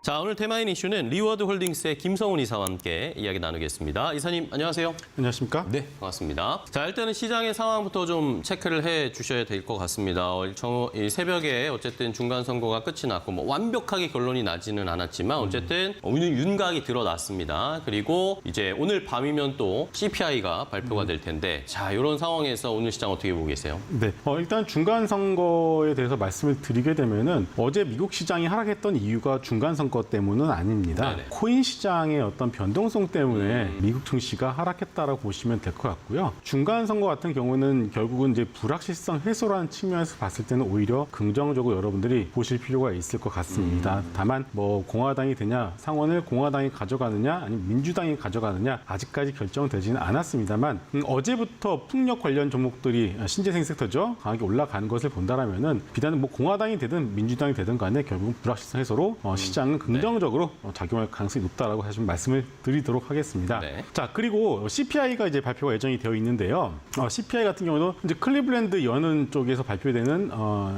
자, 오늘 테마인 이슈는 리워드 홀딩스의 김성훈 이사와 함께 이야기 나누겠습니다. 이사님, 안녕하세요. 안녕하십니까? 네, 반갑습니다. 자, 일단은 시장의 상황부터 좀 체크를 해 주셔야 될 것 같습니다. 이 새벽에 어쨌든 중간 선거가 끝이 났고 뭐 완벽하게 결론이 나지는 않았지만 어쨌든 윤곽이 드러났습니다. 그리고 이제 오늘 밤이면 또 CPI가 발표가 될 텐데 자, 이런 상황에서 오늘 시장 어떻게 보고 계세요? 네, 일단 중간 선거에 대해서 말씀을 드리게 되면은 어제 미국 시장이 하락했던 이유가 중간 선거 때문은 아닙니다. 네네. 코인 시장의 어떤 변동성 때문에 미국 증시가 하락했다라고 보시면 될 것 같고요. 중간 선거 같은 경우는 결국은 이제 불확실성 해소라는 측면에서 봤을 때는 오히려 긍정적으로 여러분들이 보실 필요가 있을 것 같습니다. 다만 뭐 공화당이 되냐, 상원을 공화당이 가져가느냐, 아니면 민주당이 가져가느냐 아직까지 결정되지는 않았습니다만 어제부터 풍력 관련 종목들이 신재생 섹터죠 강하게 올라가는 것을 본다라면은 비단 뭐 공화당이 되든 민주당이 되든 간에 결국은 불확실성 해소로 시장은 긍정적으로 작용할 가능성이 높다라고 사실 말씀을 드리도록 하겠습니다. 네. 자, 그리고 CPI가 이제 발표가 예정이 되어 있는데요. CPI 같은 경우도 이제 클리블랜드 연은 쪽에서 발표되는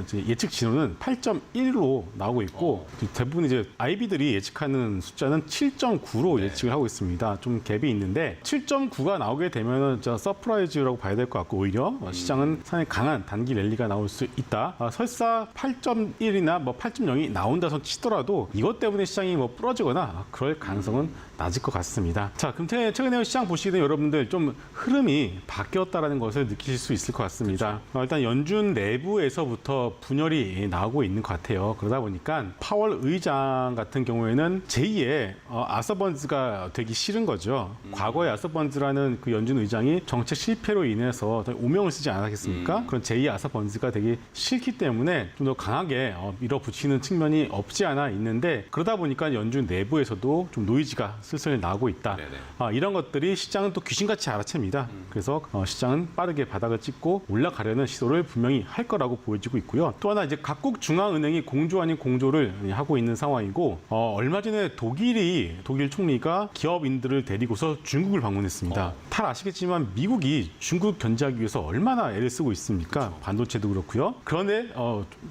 이제 예측 진호는 8.1로 나오고 있고 대부분 이제 IB들이 예측하는 숫자는 7.9로 예측을 하고 있습니다. 좀 갭이 있는데 7.9가 나오게 되면은 서프라이즈라고 봐야 될 것 같고 오히려 시장은 상당히 강한 단기 랠리가 나올 수 있다. 설사 8.1이나 뭐 8.0이 나온다 손 치더라도 이것 때문에 시장이 뭐 부러지거나 그럴 가능성은 낮을 것 같습니다. 자, 그럼 최근에 시장 보시게 되면 여러분들 좀 흐름이 바뀌었다라는 것을 느끼실 수 있을 것 같습니다. 일단 연준 내부에서부터 분열이 나오고 있는 것 같아요. 그러다 보니까 파월 의장 같은 경우에는 제2의 아서번즈가 되기 싫은 거죠. 과거의 아서번즈라는 그 연준 의장이 정책 실패로 인해서 오명을 쓰지 않았겠습니까? 그런 제2의 아서번즈가 되기 싫기 때문에 좀 더 강하게 밀어붙이는 측면이 없지 않아 있는데 그러다 보니까 연준 내부에서도 좀 노이즈가 슬슬 나오고 있다. 이런 것들이 시장은 또 귀신같이 알아챕니다. 그래서 시장은 빠르게 바닥을 찍고 올라가려는 시도를 분명히 할 거라고 보여지고 있고요. 또 하나 이제 각국 중앙은행이 공조 아닌 공조를 하고 있는 상황이고 얼마 전에 독일 총리가 기업인들을 데리고서 중국을 방문했습니다. 잘 아시겠지만 미국이 중국 견제하기 위해서 얼마나 애를 쓰고 있습니까? 그렇죠. 반도체도 그렇고요. 그런데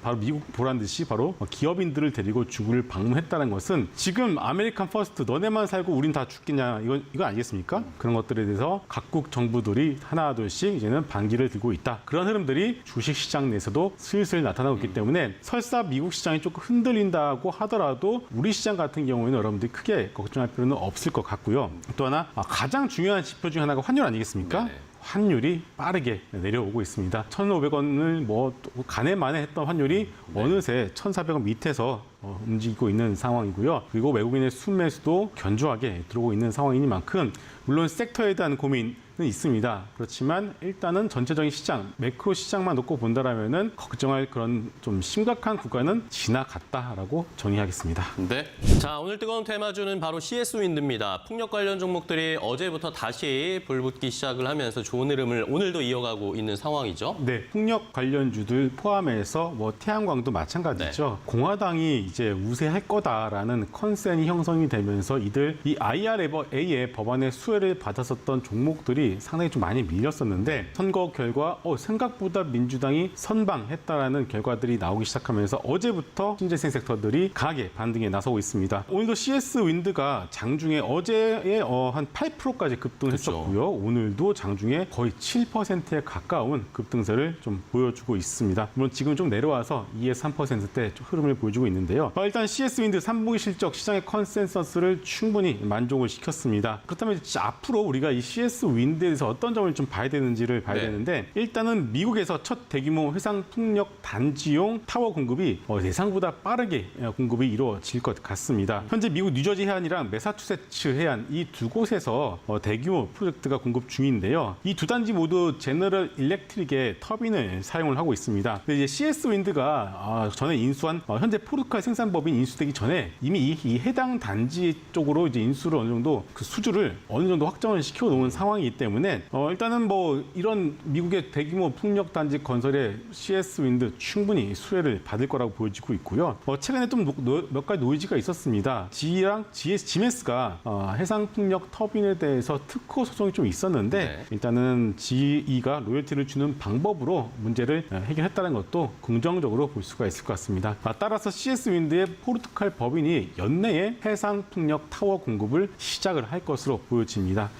바로 미국 보란 듯이 바로 기업인들을 데리고 중국을 방문했다는 것은 지금 아메리칸 퍼스트 너네만 살고 우린 다 죽겠냐 이거 아니겠습니까? 그런 것들에 대해서 각국 정부들이 하나둘씩 이제는 반기를 들고 있다. 그런 흐름들이 주식시장 내에서도 슬슬 나타나고 있기 때문에 설사 미국 시장이 조금 흔들린다고 하더라도 우리 시장 같은 경우에는 여러분들이 크게 걱정할 필요는 없을 것 같고요. 또 하나 가장 중요한 지표 중 하나가 환율 아니겠습니까? 네네. 환율이 빠르게 내려오고 있습니다. 1,500원을 뭐 간해만에 했던 환율이 어느새 1,400원 밑에서 움직이고 있는 상황이고요. 그리고 외국인의 순매수도 견조하게 들어오고 있는 상황이니만큼 물론 섹터에 대한 고민은 있습니다. 그렇지만 일단은 전체적인 시장, 매크로 시장만 놓고 본다라면은 걱정할 그런 좀 심각한 구간은 지나갔다라고 정의하겠습니다. 네. 자, 오늘 뜨거운 테마주는 바로 CS 윈드입니다. 풍력 관련 종목들이 어제부터 다시 불붙기 시작을 하면서 좋은 흐름을 오늘도 이어가고 있는 상황이죠. 네. 풍력 관련주들 포함해서 뭐 태양광도 마찬가지죠. 네. 공화당이 이제 우세할 거다라는 컨센이 형성이 되면서 이 IRA의 법안의 수혜를 받았었던 종목들이 상당히 좀 많이 밀렸었는데 선거 결과 생각보다 민주당이 선방했다라는 결과들이 나오기 시작하면서 어제부터 신재생 섹터들이 강하게 반등에 나서고 있습니다. 오늘도 CS 윈드가 장중에 어제에 한 8%까지 급등했었고요. 그렇죠. 오늘도 장중에 거의 7%에 가까운 급등세를 좀 보여주고 있습니다. 물론 지금 좀 내려와서 2에서 3%대 흐름을 보여주고 있는데요. 일단 CS 윈드 3분기 실적 시장의 컨센서스를 충분히 만족을 시켰습니다. 그렇다면 앞으로 우리가 이 CS 윈드에 대해서 어떤 점을 좀 봐야 되는지를 봐야 되는데 일단은 미국에서 첫 대규모 해상 풍력 단지용 타워 공급이 예상보다 빠르게 공급이 이루어질 것 같습니다. 현재 미국 뉴저지 해안이랑 매사추세츠 해안 이 두 곳에서 대규모 프로젝트가 공급 중인데요. 이 두 단지 모두 제너럴 일렉트릭의 터빈을 사용을 하고 있습니다. 근데 이제 CS 윈드가 전에 인수한 현재 포르카 생산법인 인수되기 전에 이미 이 해당 단지 쪽으로 이제 인수를 어느 정도 그 수주를 어느 정도 확정을 시켜 놓은 상황이기 때문에 일단은 뭐 이런 미국의 대규모 풍력 단지 건설에 CS 윈드 충분히 수혜를 받을 거라고 보여지고 있고요. 최근에 좀 몇 가지 노이즈가 있었습니다. GE랑 GMS가 해상 풍력 터빈에 대해서 특허 소송이 좀 있었는데 일단은 GE가 로열티를 주는 방법으로 문제를 해결했다는 것도 긍정적으로 볼 수가 있을 것 같습니다. 따라서 CS 윈드의 포르투갈 법인이 연내에 해상 풍력 타워 공급을 시작을 할 것으로 보여집니다.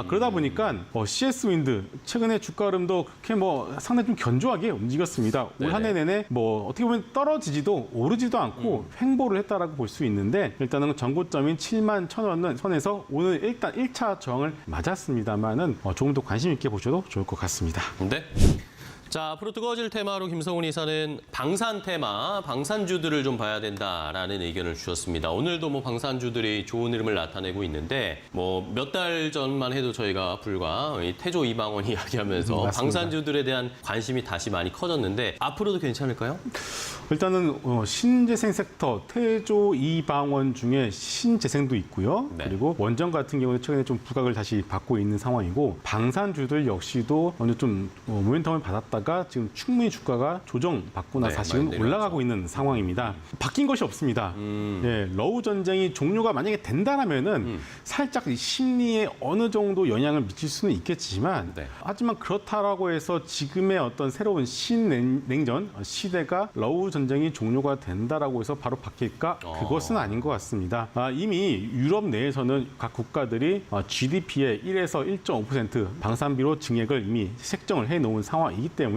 그러다 보니까 CS 윈드 최근에 주가 흐름도 그렇게 상당히 좀 견조하게 움직였습니다. 올 한 해 내내 어떻게 보면 떨어지지도 오르지도 않고 횡보를 했다라고 볼 수 있는데 일단은 전고점인 7만 1,000원 선에서 오늘 일단 1차 저항을 맞았습니다만은 조금 더 관심 있게 보셔도 좋을 것 같습니다. 네. 자, 앞으로 뜨거워질 테마로 김성훈 이사는 방산 테마, 방산주들을 좀 봐야 된다라는 의견을 주셨습니다. 오늘도 방산주들이 좋은 흐름을 나타내고 있는데 몇 달 전만 해도 저희가 불과 태조 이방원 이야기하면서 방산주들에 대한 관심이 다시 많이 커졌는데 앞으로도 괜찮을까요? 일단은 신재생 sek터 태조 이방원 중에 신재생도 있고요. 네. 그리고 원전 같은 경우는 최근에 좀 부각을 다시 받고 있는 상황이고 방산주들 역시도 어느 좀 모멘텀을 받았다가 지금 충분히 주가가 조정받고 나서 다시금 올라가고 있는 상황입니다. 바뀐 것이 없습니다. 예, 러우 전쟁이 종료가 만약에 된다라면은 살짝 이 심리에 어느 정도 영향을 미칠 수는 있겠지만 하지만 그렇다라고 해서 지금의 어떤 새로운 신냉전 시대가 러우 전쟁이 종료가 된다라고 해서 바로 바뀔까? 그것은 아닌 것 같습니다. 이미 유럽 내에서는 각 국가들이 GDP의 1에서 1.5% 방산비로 증액을 이미 책정을 해놓은 상황이기 때문에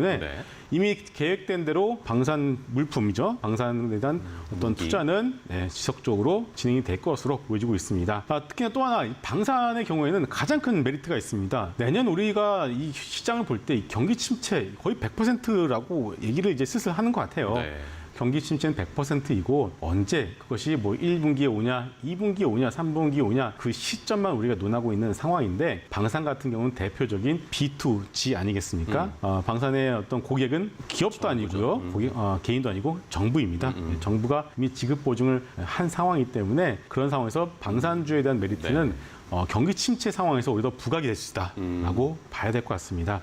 이미 계획된 대로 방산 물품이죠. 방산에 대한 어떤 투자는 지속적으로 진행이 될 것으로 보여지고 있습니다. 특히나 또 하나 방산의 경우에는 가장 큰 메리트가 있습니다. 내년 우리가 이 시장을 볼 때 경기 침체 거의 100%라고 얘기를 이제 슬슬 하는 것 같아요. 경기 침체는 100%이고 언제 그것이 1분기에 오냐, 2분기에 오냐, 3분기에 오냐 그 시점만 우리가 논하고 있는 상황인데 방산 같은 경우는 대표적인 B2G 아니겠습니까? 방산의 어떤 고객은 기업도 아니고요, 개인도 아니고 정부입니다. 정부가 이미 지급 보증을 한 상황이기 때문에 그런 상황에서 방산주에 대한 메리트는 경기 침체 상황에서 오히려 더 부각이 될 수 있다라고 봐야 될 것 같습니다.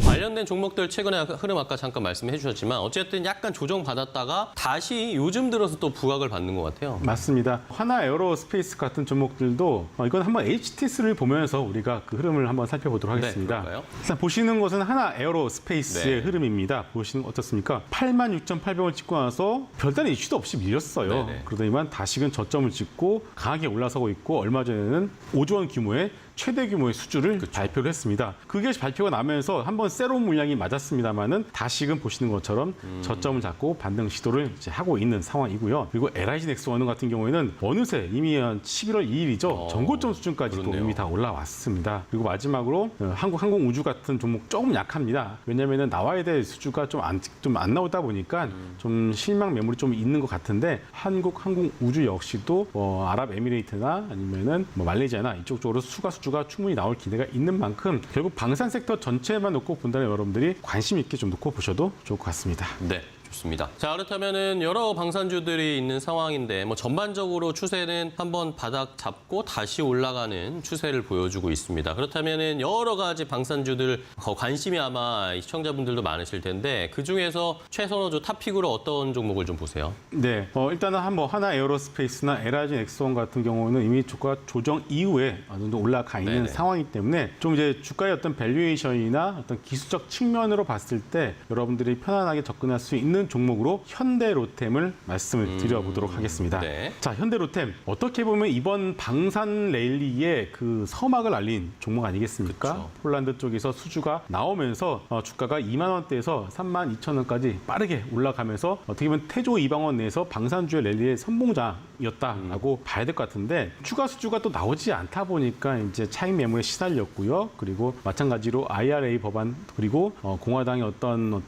관련된 종목들 최근에 흐름 아까 잠깐 말씀해 주셨지만 어쨌든 약간 조정받았다가 다시 요즘 들어서 또 부각을 받는 것 같아요. 맞습니다. 하나 에어로스페이스 같은 종목들도 이건 한번 HTS를 보면서 우리가 그 흐름을 한번 살펴보도록 하겠습니다. 일단 보시는 것은 하나 에어로스페이스의 흐름입니다. 보시는 거 어떻습니까? 86,800을 찍고 나서 별다른 이슈도 없이 밀렸어요. 그러더니만 다시금 저점을 찍고 강하게 올라서고 있고 얼마 전에는 5조 원 규모의 최대 규모의 수주를 발표를 했습니다. 그게 발표가 나면서 한번 세로 물량이 맞았습니다만은 다시금 보시는 것처럼 저점을 잡고 반등 시도를 이제 하고 있는 상황이고요. 그리고 LIG 넥스원 같은 경우에는 어느새 이미 11월 2일이죠. 전고점 수준까지도 이미 다 올라왔습니다. 그리고 마지막으로 한국항공우주 같은 종목 조금 약합니다. 왜냐하면 나와야 될 수주가 좀 안 나오다 보니까 좀 실망 매물이 좀 있는 것 같은데 한국항공우주 역시도 아랍에미레이트나 아니면은 말레이시아나 이쪽 쪽으로 수주가 충분히 나올 기대가 있는 만큼 결국 방산 섹터 전체만 놓고 본다면 여러분들이 관심 있게 좀 놓고 보셔도 좋을 것 같습니다. 네. 좋습니다. 자, 그렇다면은 여러 방산주들이 있는 상황인데 전반적으로 추세는 한번 바닥 잡고 다시 올라가는 추세를 보여주고 있습니다. 그렇다면은 여러 가지 방산주들 관심이 아마 시청자분들도 많으실 텐데 그 중에서 최선호주 탑픽으로 어떤 종목을 좀 보세요? 네, 일단은 하나 에어로스페이스나 LIG 넥스원 같은 경우는 이미 주가 조정 이후에 어느 정도 올라가 있는 상황이기 때문에 좀 이제 주가의 어떤 밸류에이션이나 어떤 기술적 측면으로 봤을 때 여러분들이 편안하게 접근할 수 있는 종목으로 현대로템을 말씀을 드려보도록 하겠습니다. 자, 현대로템 어떻게 보면 이번 방산 랠리의 그 서막을 알린 종목 아니겠습니까? 폴란드 쪽에서 수주가 나오면서 주가가 2만 원대에서 3만 2천 원까지 빠르게 올라가면서 어떻게 보면 태조 이방원 내에서 방산주의 랠리의 선봉장이었다라고 봐야 될 것 같은데 추가 수주가 또 나오지 않다 보니까 이제 차익 매물에 시달렸고요. 그리고 마찬가지로 IRA 법안 그리고 공화당의 어떤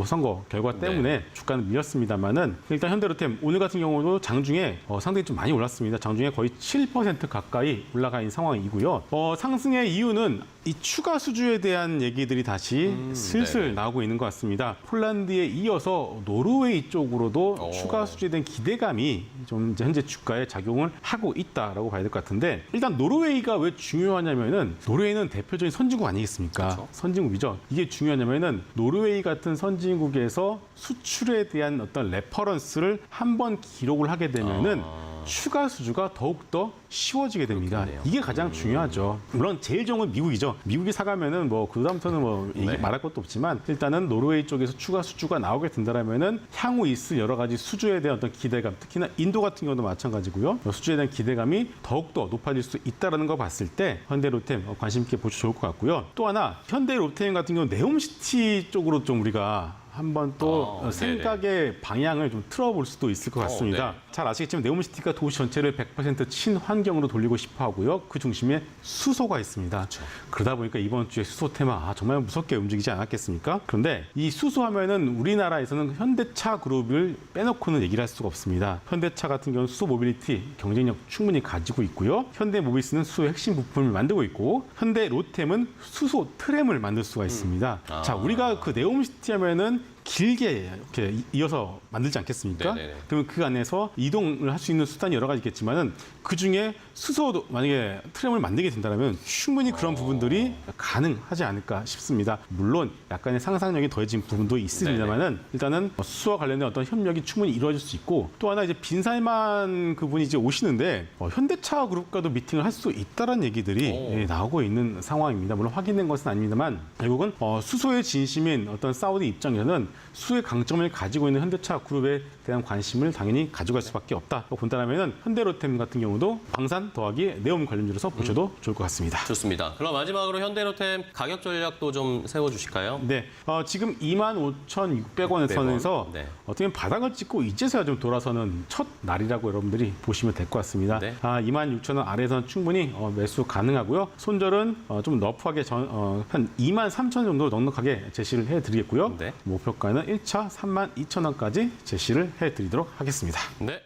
선거 결과 때문에 주가는 밀렸습니다만은 일단 현대로템 오늘 같은 경우도 장중에 상당히 좀 많이 올랐습니다. 장중에 거의 7% 가까이 올라가 있는 상황이고요. 상승의 이유는 이 추가 수주에 대한 얘기들이 다시 슬슬 나오고 있는 것 같습니다. 폴란드에 이어서 노르웨이 쪽으로도 추가 수주에 대한 기대감이 좀 이제 현재 주가에 작용을 하고 있다라고 봐야 될 것 같은데 일단 노르웨이가 왜 중요하냐면은 노르웨이는 대표적인 선진국 아니겠습니까? 선진국이죠. 이게 중요하냐면은 노르웨이 같은 선진국에서 수출에 대한 어떤 레퍼런스를 한번 기록을 하게 되면은 추가 수주가 더욱더 쉬워지게 됩니다. 그렇겠네요. 이게 가장 중요하죠. 물론 제일 좋은 건 미국이죠. 미국이 사가면은 뭐 그다음부터는 뭐 네. 말할 것도 없지만 일단은 노르웨이 쪽에서 추가 수주가 나오게 된다라면은 향후 있을 여러 가지 수주에 대한 어떤 기대감, 특히나 인도 같은 경우도 마찬가지고요. 수주에 대한 기대감이 더욱더 높아질 수 있다라는 거 봤을 때 현대로템 관심 있게 보셔도 좋을 것 같고요. 또 하나 현대로템 같은 경우 네옴시티 쪽으로 좀 우리가 한번 또 네네. 생각의 방향을 좀 틀어볼 수도 있을 것 같습니다. 네. 잘 아시겠지만 네옴시티가 도시 전체를 100% 친환경으로 돌리고 싶어 하고요. 그 중심에 수소가 있습니다. 그러다 보니까 이번 주에 수소 테마 정말 무섭게 움직이지 않았겠습니까? 그런데 이 수소 하면은 우리나라에서는 현대차 그룹을 빼놓고는 얘기를 할 수가 없습니다. 현대차 같은 경우는 수소 모빌리티 경쟁력 충분히 가지고 있고요. 현대모비스는 수소 핵심 부품을 만들고 있고 현대로템은 수소 트램을 만들 수가 있습니다. 자, 우리가 그 네옴시티 하면은 길게 이렇게 이어서 만들지 않겠습니까? 네네네. 그러면 그 안에서 이동을 할 수 있는 수단이 여러 가지 있겠지만은 그 중에 수소도 만약에 트램을 만들게 된다면 충분히 그런 부분들이 가능하지 않을까 싶습니다. 물론 약간의 상상력이 더해진 부분도 있습니다만은 일단은 수소와 관련된 어떤 협력이 충분히 이루어질 수 있고 또 하나 이제 빈살만 그분이 이제 오시는데 현대차 그룹과도 미팅을 할 수 있다는 얘기들이 나오고 있는 상황입니다. 물론 확인된 것은 아닙니다만 결국은 수소의 진심인 어떤 사우디 입장에서는 수소의 강점을 가지고 있는 현대차 그룹에 대한 관심을 당연히 가져갈 수밖에 없다. 본다라면은 현대로템 같은 경우도 방산 더하기 네옴 관련주로서 보셔도 좋을 것 같습니다. 좋습니다. 그럼 마지막으로 현대로템 가격 전략도 좀 세워주실까요? 네, 지금 25,600원의 선에서 네. 어떻게 보면 바닥을 찍고 이제서야 좀 돌아서는 첫 날이라고 여러분들이 보시면 될 것 같습니다. 네. 26,000원 아래에서는 충분히 매수 가능하고요. 손절은 좀 너프하게 한 23,000원 정도 넉넉하게 제시를 해드리겠고요. 네. 목표가는 1차 32,000원까지 제시를 해드리도록 하겠습니다. 네.